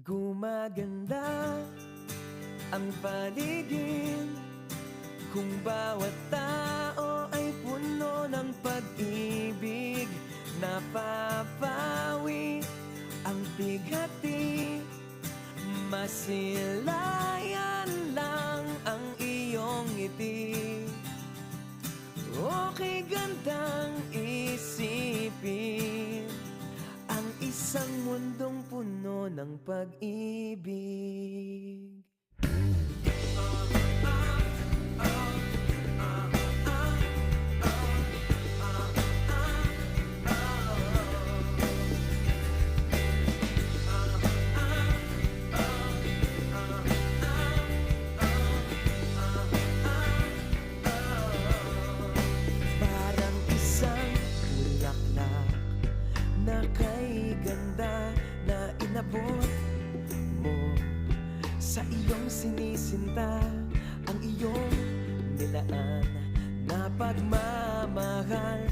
Gumaganda ang paligid kung bawat tao ay puno ng pag-ibig. Napapawi ang bighati, masilayan lang ang iyong ngiti. Okay gandang isipin ang isang mundong puno ng pag-ibig. Parang isang bulaklak na kay ganda na inabot mo sa iyong sinisinta, ang iyong nilaan na pagmamahal